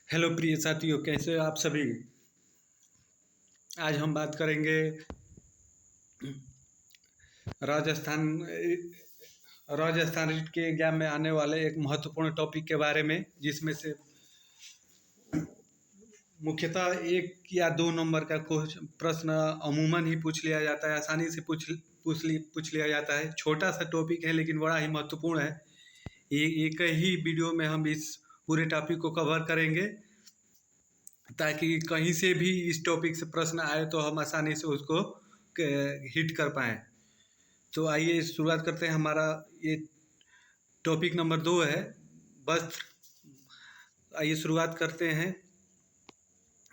Hello प्रिय साथियों, कैसे हो आप सभी। आज हम बात करेंगे राजस्थान राजस्थान के एग्जाम में आने वाले एक महत्वपूर्ण टॉपिक के बारे में, जिसमें से मुख्यतः एक या दो नंबर का प्रश्न अमूमन ही पूछ लिया जाता है, आसानी से पूछ लिया जाता है। छोटा सा टॉपिक है लेकिन बड़ा ही महत्वपूर्ण है। ये एक ही वीडियो में हम इस पूरे टॉपिक को कवर करेंगे, ताकि कहीं से भी इस टॉपिक से प्रश्न आए तो हम आसानी से उसको हिट कर पाएँ। तो आइए शुरुआत करते हैं। हमारा ये टॉपिक नंबर 2 है, वस्त्र। आइए शुरुआत करते हैं।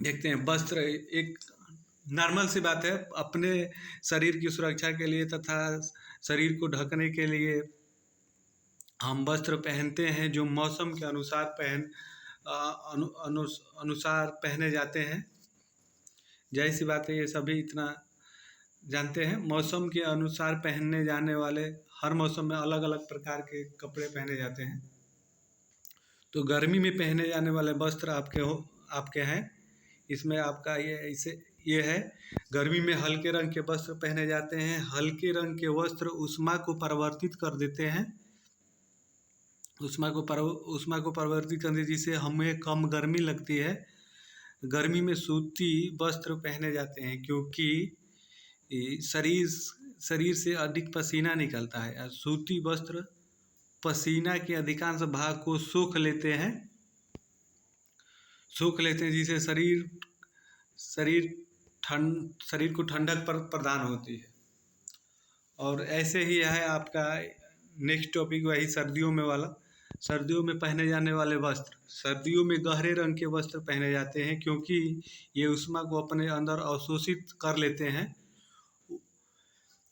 देखते हैं, वस्त्र एक नॉर्मल सी बात है। अपने शरीर की सुरक्षा के लिए तथा शरीर को ढकने के लिए हम वस्त्र पहनते हैं, जो मौसम के अनुसार अनुसार पहने जाते हैं। जाहिर सी बात है, ये सभी इतना जानते हैं। मौसम के अनुसार पहनने जाने वाले, हर मौसम में अलग अलग प्रकार के कपड़े पहने जाते हैं। तो गर्मी में पहने जाने वाले वस्त्र आपके हैं। इसमें आपका ये है, गर्मी में हल्के रंग के वस्त्र पहने जाते हैं। हल्के रंग के वस्त्र ऊष्मा को परिवर्तित कर देते हैं, ऊष्मा को परिवर्तित करने जिससे हमें कम गर्मी लगती है। गर्मी में सूती वस्त्र पहने जाते हैं, क्योंकि शरीर से अधिक पसीना निकलता है और सूती वस्त्र पसीना के अधिकांश भाग को सोख लेते हैं, जिससे शरीर को ठंडक प्रदान होती है। और ऐसे ही है आपका नेक्स्ट टॉपिक, वही सर्दियों में वाला। सर्दियों में पहने जाने वाले वस्त्र, सर्दियों में गहरे रंग के वस्त्र पहने जाते हैं, क्योंकि ये ऊष्मा को अपने अंदर अवशोषित कर लेते हैं।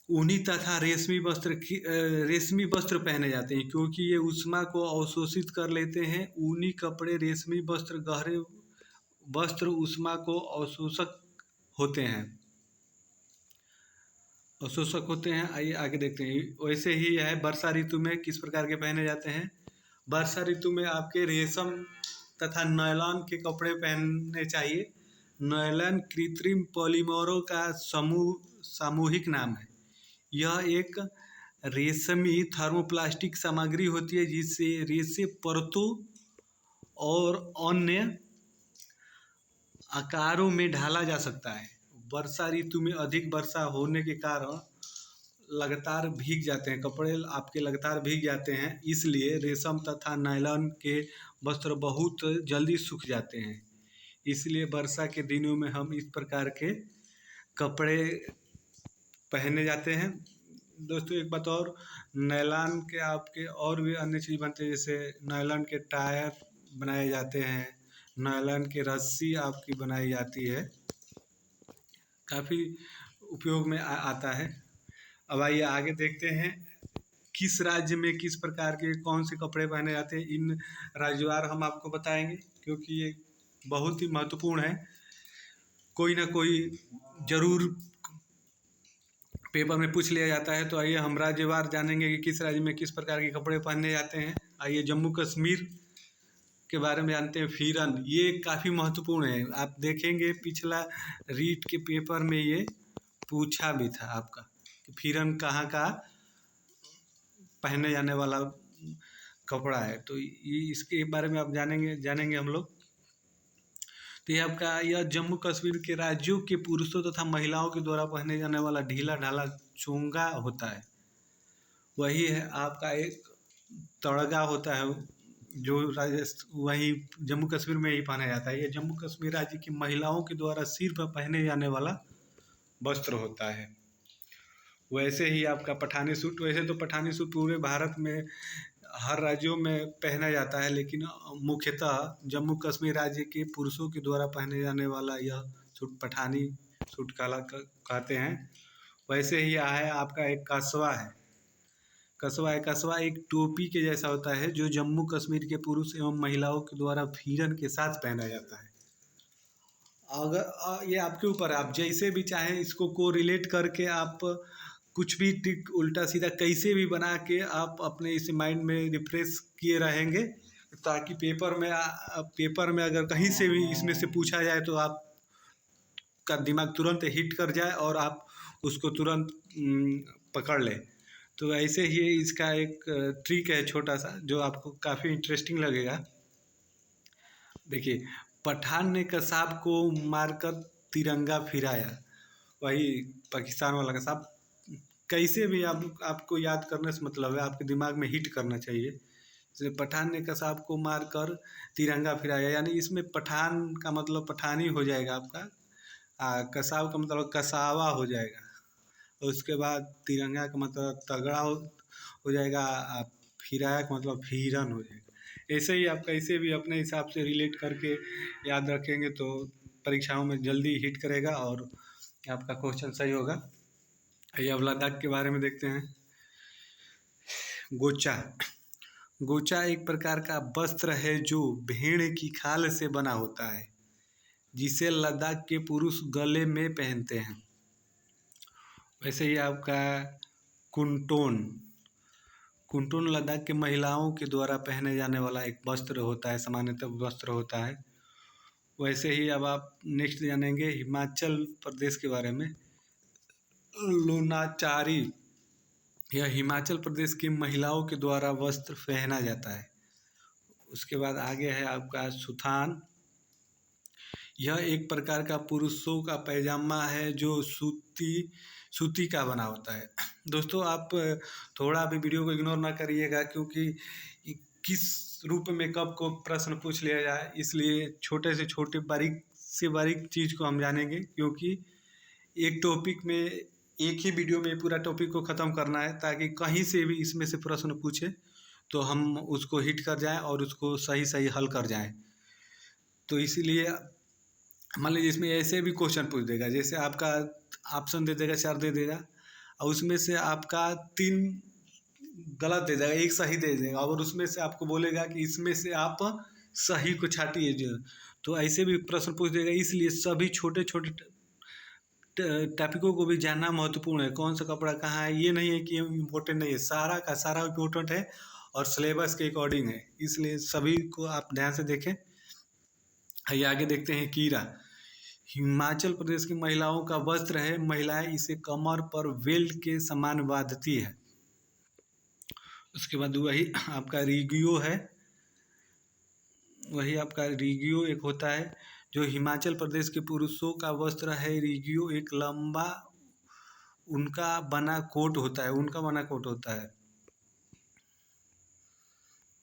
ऊनी तथा रेशमी वस्त्र पहने जाते हैं, क्योंकि ये ऊष्मा को अवशोषित कर लेते हैं। ऊनी कपड़े, रेशमी वस्त्र, गहरे वस्त्र ऊष्मा को अवशोषक होते हैं। आइए आगे देखते हैं। वैसे ही है, वर्षा ऋतु में किस प्रकार के पहने जाते हैं। वर्षा ऋतु में आपके रेशम तथा नायलॉन के कपड़े पहनने चाहिए। नायलॉन कृत्रिम पॉलीमरों का सामूहिक नाम है। यह एक रेशमी थर्मोप्लास्टिक सामग्री होती है, जिससे रेशे परतों और अन्य आकारों में ढाला जा सकता है। वर्षा ऋतु में अधिक वर्षा होने के कारण लगातार भीग जाते हैं, कपड़े आपके लगातार भीग जाते हैं, इसलिए रेशम तथा नायलॉन के वस्त्र बहुत जल्दी सूख जाते हैं। इसलिए वर्षा के दिनों में हम इस प्रकार के कपड़े पहने जाते हैं। दोस्तों एक बात और, नायलॉन के आपके और भी अन्य चीज़ बनते हैं, जैसे नायलॉन के टायर बनाए जाते हैं, नायलॉन की रस्सी आपकी बनाई जाती है, काफ़ी उपयोग में आता है। अब आइए आगे देखते हैं, किस राज्य में किस प्रकार के कौन से कपड़े पहने जाते हैं। इन राज्यवार हम आपको बताएंगे, क्योंकि ये बहुत ही महत्वपूर्ण है। कोई ना कोई जरूर पेपर में पूछ लिया जाता है। तो आइए हम राज्यवार जानेंगे कि किस राज्य में किस प्रकार के कपड़े पहने जाते हैं। आइए जम्मू कश्मीर के बारे में जानते हैं। फिरन, ये काफ़ी महत्वपूर्ण है। आप देखेंगे पिछला रीट के पेपर में ये पूछा भी था आपका कि फिरन कहाँ का पहने जाने वाला कपड़ा है। तो ये इसके बारे में आप जानेंगे हम लोग। तो यह जम्मू कश्मीर के राज्यों के पुरुषों तथा महिलाओं के द्वारा पहने जाने वाला ढीला ढाला चोंगा होता है। वही है आपका एक तड़गा होता है, जो वही जम्मू कश्मीर में ही पहना जाता है। ये जम्मू कश्मीर राज्य की महिलाओं के द्वारा सिर पर पहने जाने वाला वस्त्र होता है। वैसे ही आपका पठानी सूट, वैसे तो पठानी सूट पूरे भारत में हर राज्यों में पहना जाता है, लेकिन मुख्यतः जम्मू कश्मीर राज्य के पुरुषों के द्वारा पहने जाने वाला यह सूट पठानी सूट कहते हैं। वैसे ही है आपका एक कस्बा है। कस्बा एक टोपी के जैसा होता है, जो जम्मू कश्मीर के पुरुष एवं महिलाओं के द्वारा फिरन के साथ पहना जाता है। अगर ये आपके ऊपर, आप जैसे भी चाहें इसको कोरिलेट करके आप कुछ भी टिक उल्टा सीधा कैसे भी बना के आप अपने इस माइंड में रिफ्रेश किए रहेंगे, ताकि पेपर में अगर कहीं से भी इसमें से पूछा जाए तो आप का दिमाग तुरंत हिट कर जाए और आप उसको तुरंत पकड़ लें। तो ऐसे ही इसका एक ट्रिक है छोटा सा, जो आपको काफ़ी इंटरेस्टिंग लगेगा। देखिए, पठान ने कसाब को मारकर तिरंगा फिराया, वही पाकिस्तान वाला कसाब। कैसे भी आपको याद करने से मतलब है, आपके दिमाग में हिट करना चाहिए। जैसे पठान ने कसाब को मारकर तिरंगा फिराया, यानी इसमें पठान का मतलब पठानी हो जाएगा आपका, कसाब का मतलब कसावा हो जाएगा, और उसके बाद तिरंगा का मतलब तगड़ा हो जाएगा, फिराया का मतलब फिरन हो जाएगा। ऐसे ही आप कैसे भी अपने हिसाब से रिलेट करके याद रखेंगे तो परीक्षाओं में जल्दी हिट करेगा और आपका क्वेश्चन सही होगा। आइए अब लद्दाख के बारे में देखते हैं। गोचा। गोचा एक प्रकार का वस्त्र है जो भेड़ की खाल से बना होता है, जिसे लद्दाख के पुरुष गले में पहनते हैं। वैसे ही आपका कुंटोन। कुंटोन लद्दाख के महिलाओं के द्वारा पहने जाने वाला एक वस्त्र होता है, सामान्यतः वस्त्र होता है। वैसे ही अब आप नेक्स्ट जानेंगे हिमाचल प्रदेश के बारे में। लोनाचारी, यह हिमाचल प्रदेश की महिलाओं के द्वारा वस्त्र पहना जाता है। उसके बाद आगे है आपका सुथान। यह एक प्रकार का पुरुषों का पैजामा है जो सूती का बना होता है। दोस्तों, आप थोड़ा भी वीडियो को इग्नोर ना करिएगा, क्योंकि किस रूप में कब को प्रश्न पूछ लिया जाए, इसलिए छोटे से छोटे बारीक से बारीक चीज़ को हम जानेंगे, क्योंकि एक टॉपिक में एक ही वीडियो में पूरा टॉपिक को ख़त्म करना है, ताकि कहीं से भी इसमें से प्रश्न पूछे तो हम उसको हिट कर जाएं और उसको सही सही हल कर जाएं। तो इसीलिए मान लीजिए इसमें ऐसे भी क्वेश्चन पूछ देगा, जैसे आपका ऑप्शन दे देगा 4 दे देगा, और उसमें से आपका 3 गलत दे देगा, 1 सही दे देगा, और उसमें से आपको बोलेगा कि इसमें से आप सही को छाटिए जो। तो ऐसे भी प्रश्न पूछ देगा। इसलिए सभी छोटे छोटे टॉपिकों को भी जानना महत्वपूर्ण है। कौन सा कपड़ा कहाँ है, ये नहीं है कि इम्पोर्टेंट नहीं है, सारा का सारा इम्पोर्टेंट है और सिलेबस के अकॉर्डिंग है, इसलिए सभी को आप ध्यान से देखें। आइए आगे देखते हैं कीरा। हिमाचल प्रदेश की महिलाओं का वस्त्र है, महिलाएं इसे कमर पर बेल्ट के समान बांधती है। उसके बाद वही आपका रिगियो है। वही आपका रिगियो एक होता है जो हिमाचल प्रदेश के पुरुषों का वस्त्र है। रिगियो एक लंबा उनका बना कोट होता है।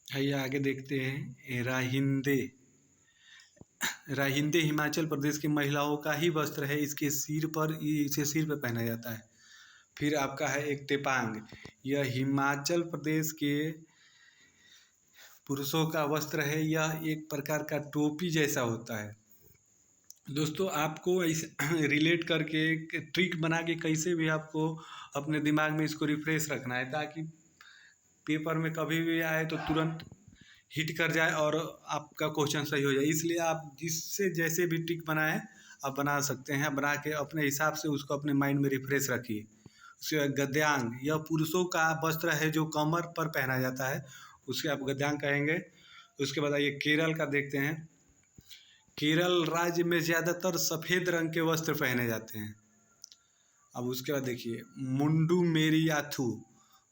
आइए आगे देखते हैं राहिंदे। राहिंदे हिमाचल प्रदेश की महिलाओं का ही वस्त्र है, इसे सिर पर पहना जाता है। फिर आपका है एक तेपांग। यह हिमाचल प्रदेश के पुरुषों का वस्त्र है, यह एक प्रकार का टोपी जैसा होता है। दोस्तों, आपको ऐसे रिलेट करके ट्रिक बना के कैसे भी आपको अपने दिमाग में इसको रिफ्रेश रखना है, ताकि पेपर में कभी भी आए तो तुरंत हिट कर जाए और आपका क्वेश्चन सही हो जाए। इसलिए आप जिससे जैसे भी ट्रिक बनाएं आप बना सकते हैं, बना के अपने हिसाब से उसको अपने माइंड में रिफ्रेश रखिए। उसके बाद गद्यांग। यह पुरुषों का वस्त्र है जो कमर पर पहना जाता है, उसे आप गद्यांग कहेंगे। उसके बाद आइए केरल का देखते हैं। केरल राज्य में ज़्यादातर सफ़ेद रंग के वस्त्र पहने जाते हैं। अब उसके बाद देखिए मुंडू मेरियाथू।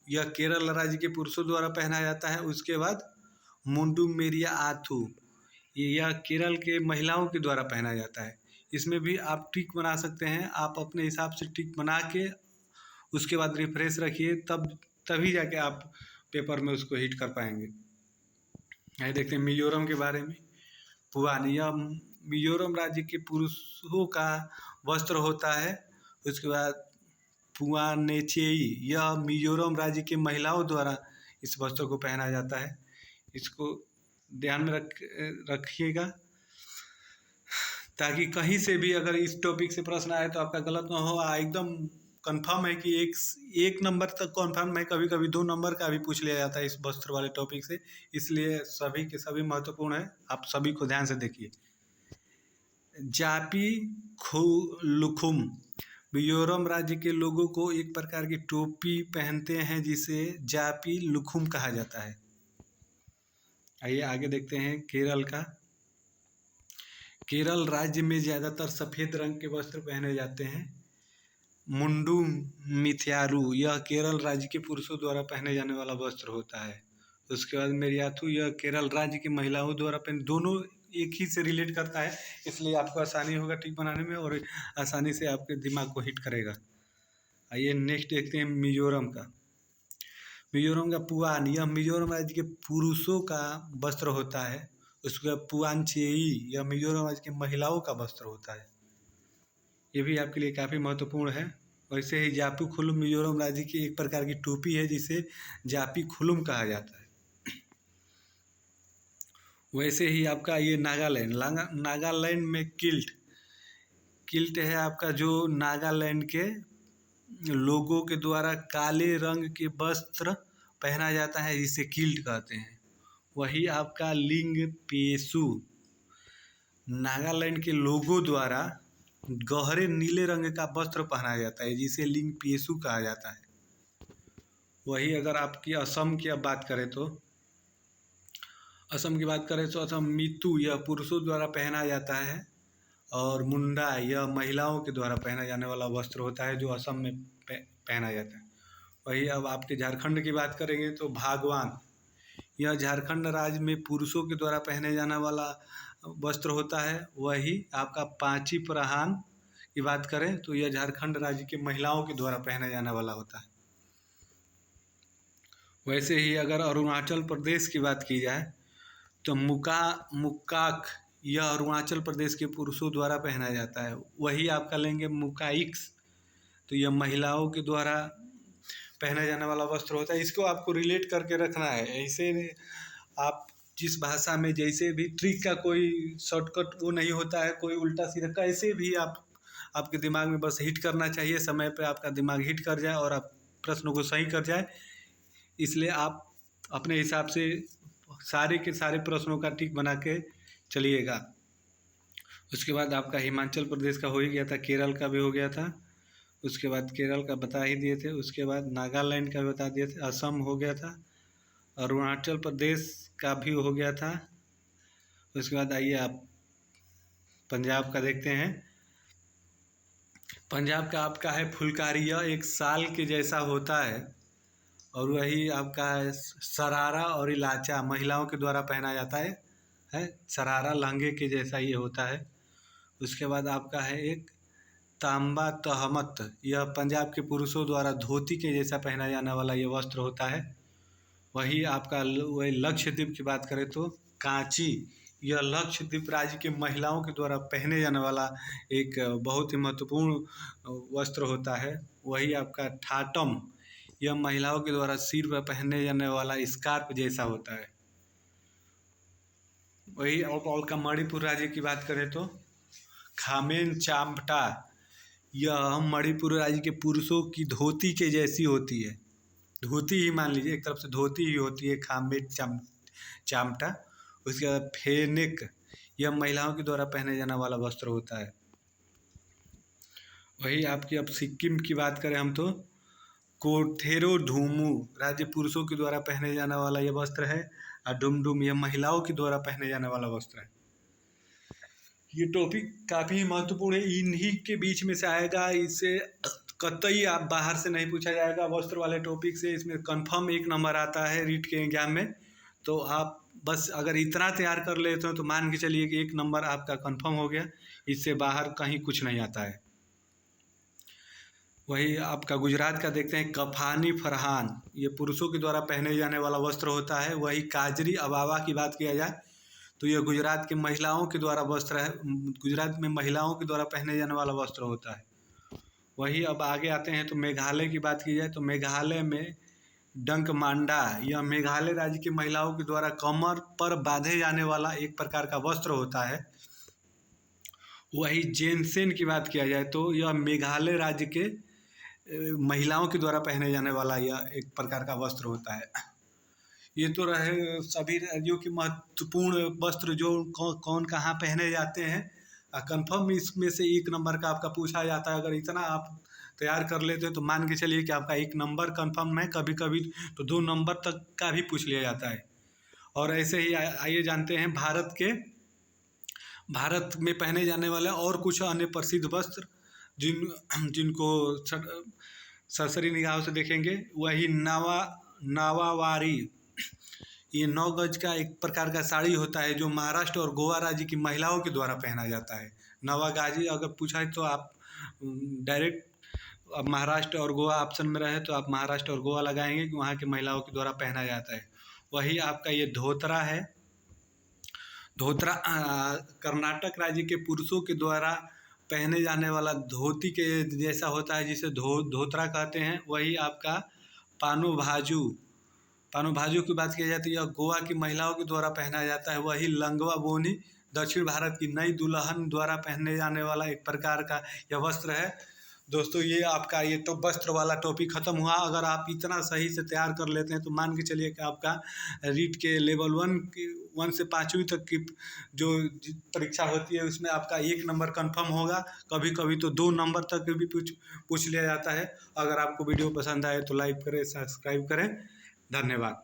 यह केरल राज्य के पुरुषों द्वारा पहना जाता है। उसके बाद मुंडू मेरिया आथू, यह केरल के महिलाओं के द्वारा पहना जाता है। इसमें भी आप ट्रिक बना सकते हैं, आप अपने हिसाब से ट्रिक बना के उसके बाद रिफ्रेश रखिए, तभी जाके आप पेपर में उसको हिट कर पाएंगे। आइए देखते हैं मिजोरम के बारे में। पुआन, यह मिजोरम राज्य के पुरुषों का वस्त्र होता है। उसके बाद पुआनेचेई, यह मिजोरम राज्य के महिलाओं द्वारा इस वस्त्र को पहना जाता है। इसको ध्यान में रखिएगा, ताकि कहीं से भी अगर इस टॉपिक से प्रश्न आए तो आपका गलत ना हो। एकदम कंफर्म है कि एक नंबर तक कंफर्म है, कभी कभी 2 नंबर का भी पूछ लिया जाता है इस वस्त्र वाले टॉपिक से, इसलिए सभी के सभी महत्वपूर्ण है, आप सभी को ध्यान से देखिए। जापी लुखुम, मिजोरम राज्य के लोगों को एक प्रकार की टोपी पहनते हैं जिसे जापी लुखुम कहा जाता है। आइए आगे देखते हैं केरल का। केरल राज्य में ज़्यादातर सफ़ेद रंग के वस्त्र पहने जाते हैं। मुंडू मिथ्यारू, यह केरल राज्य के पुरुषों द्वारा पहने जाने वाला वस्त्र होता है। उसके बाद मेरियाथू, यह केरल राज्य की महिलाओं द्वारा पहन, दोनों एक ही से रिलेट करता है, इसलिए आपको आसानी होगा टिक बनाने में और आसानी से आपके दिमाग को हिट करेगा। आइए नेक्स्ट देखते हैं मिजोरम का। मिजोरम का पुआन, यह मिजोरम राज्य के पुरुषों का वस्त्र होता है। उसके बाद पुआनचेई, यह मिजोरम राज्य की महिलाओं का वस्त्र होता है। ये भी आपके लिए काफ़ी महत्वपूर्ण है। वैसे ही जापी खुलुम मिजोरम राज्य की एक प्रकार की टोपी है जिसे जापी खुलुम कहा जाता है। वैसे ही आपका ये नागालैंड, नागालैंड में किल्ट है आपका, जो नागालैंड के लोगों के द्वारा काले रंग के वस्त्र पहना जाता है, जिसे किल्ट कहते हैं। वही आपका लिंगपेशु, नागालैंड के लोगों द्वारा गहरे नीले रंग का वस्त्र पहना जाता है, जिसे लिंगपेशु कहा जाता है। वही अगर आपकी असम की अब बात करें तो असम मितु, यह पुरुषों द्वारा पहना जाता है। और मुंडा, यह महिलाओं के द्वारा पहना जाने वाला वस्त्र होता है, जो असम में पहना जाता है। वही अब आपके झारखंड की बात करेंगे तो भागवान, यह झारखंड राज्य में पुरुषों के द्वारा पहने जाने वाला वस्त्र होता है। वही आपका पांची प्रहान की बात करें तो यह झारखंड राज्य के महिलाओं के द्वारा पहने जाने वाला होता है। वैसे ही अगर अरुणाचल प्रदेश की बात की जाए तो मुक्काक, यह अरुणाचल प्रदेश के पुरुषों द्वारा पहना जाता है। वही आपका लेंगे मुकाइक्स, तो यह महिलाओं के द्वारा पहना जाने वाला वस्त्र होता है। इसको आपको रिलेट करके रखना है, ऐसे आप जिस भाषा में जैसे भी ट्रिक का कोई शॉर्टकट वो नहीं होता है, कोई उल्टा सीधा, कैसे भी आपके दिमाग में बस हिट करना चाहिए, समय पे आपका दिमाग हिट कर जाए और आप प्रश्नों को सही कर जाए। इसलिए आप अपने हिसाब से सारे के सारे प्रश्नों का टिक बना के चलिएगा। उसके बाद आपका हिमाचल प्रदेश का हो ही गया था, केरल का भी हो गया था। उसके बाद केरल का बता ही दिए थे। उसके बाद नागालैंड का भी बता दिए थे, असम हो गया था, अरुणाचल प्रदेश का भी हो गया था। उसके बाद आइए आप पंजाब का देखते हैं। पंजाब का आपका है फुलकारी, यह एक साल के जैसा होता है। और वही आपका है सरारा और इलाचा, महिलाओं के द्वारा पहना जाता है सरारा लहंगे के जैसा ये होता है। उसके बाद आपका है एक तांबा तहमत, यह पंजाब के पुरुषों द्वारा धोती के जैसा पहना जाने वाला ये वस्त्र होता है। वही आपका वही लक्षद्वीप की बात करें तो कांची, यह लक्षद्वीप राज्य के महिलाओं के द्वारा पहने जाने वाला एक बहुत ही महत्वपूर्ण वस्त्र होता है। वही आपका ठाटम, यह महिलाओं के द्वारा सिर पर पहने जाने वाला स्कार्फ जैसा होता है। वही और का मणिपुर राज्य की बात करें तो खामेन चाम्पटा, यह मणिपुर राज्य के पुरुषों की धोती के जैसी होती है, धोती ही मान लीजिए, एक तरफ से धोती ही होती है खामेन चाम्पटा। उसके बाद फेनिक, यह महिलाओं के द्वारा पहने जाने वाला वस्त्र होता है। वही आपकी अब सिक्किम की बात करें हम तो कोथेरो धूमू, राज्य पुरुषों के द्वारा पहने जाने वाला यह वस्त्र है। और डुमडुम, यह महिलाओं के द्वारा पहने जाने वाला वस्त्र है। ये टॉपिक काफ़ी महत्वपूर्ण है, इन्हीं के बीच में से आएगा, इससे कतई आप बाहर से नहीं पूछा जाएगा। वस्त्र वाले टॉपिक से इसमें कंफर्म 1 नंबर आता है रीट के एग्जाम में। तो आप बस अगर इतना तैयार कर लेते हो तो मान के चलिए कि 1 नंबर आपका कंफर्म हो गया, इससे बाहर कहीं कुछ नहीं आता है। वही आपका गुजरात का देखते हैं कफानी फरहान, ये पुरुषों के द्वारा पहने जाने वाला वस्त्र होता है। वही काजरी अबावा की बात किया जाए तो यह गुजरात के महिलाओं के द्वारा वस्त्र है, गुजरात में महिलाओं के द्वारा पहने जाने वाला वस्त्र होता है। वही अब आगे आते हैं तो मेघालय की बात की जाए तो मेघालय में डंक मांडा, यह मेघालय राज्य की महिलाओं के द्वारा कमर पर बांधे जाने वाला एक प्रकार का वस्त्र होता है। वही जेनसेन की बात किया जाए तो यह मेघालय राज्य के महिलाओं के द्वारा पहने जाने वाला यह एक प्रकार का वस्त्र होता है। ये तो रहे सभी राज्यों के महत्वपूर्ण वस्त्र जो कौन कहाँ पहने जाते हैं। कंफर्म इसमें से 1 नंबर का आपका पूछा जाता है। अगर इतना आप तैयार कर लेते हो तो मान के चलिए कि आपका 1 नंबर कंफर्म है, कभी कभी तो 2 नंबर तक का भी पूछ लिया जाता है। और ऐसे ही आइए जानते हैं भारत में पहने जाने वाले और कुछ अन्य प्रसिद्ध वस्त्र जिनको सरसरी निगाहों से देखेंगे। वही नावावारी, ये 9 गज का एक प्रकार का साड़ी होता है जो महाराष्ट्र और गोवा राज्य की महिलाओं के द्वारा पहना जाता है। नवागाजी अगर पूछा है तो आप डायरेक्ट अब महाराष्ट्र और गोवा ऑप्शन में रहे तो आप महाराष्ट्र और गोवा लगाएंगे कि वहाँ की महिलाओं के द्वारा पहना जाता है। वही आपका ये धोतरा है। धोतरा कर्नाटक राज्य के पुरुषों के द्वारा पहने जाने वाला धोती के जैसा होता है, जिसे धोतरा कहते हैं। वही आपका पानो भाजू की बात की जाती है, गोवा की महिलाओं के द्वारा पहना जाता है। वही लंगवा बोनी दक्षिण भारत की नई दुल्हन द्वारा पहने जाने वाला एक प्रकार का यह वस्त्र है। दोस्तों ये आपका ये तो वस्त्र वाला टॉपिक ख़त्म हुआ। अगर आप इतना सही से तैयार कर लेते हैं तो मान के चलिए कि आपका रीट के लेवल 1 से 5वीं तक की जो परीक्षा होती है उसमें आपका 1 नंबर कंफर्म होगा। कभी कभी तो 2 नंबर तक भी पूछ लिया जाता है। अगर आपको वीडियो पसंद आए तो लाइक करें, सब्सक्राइब करें। धन्यवाद।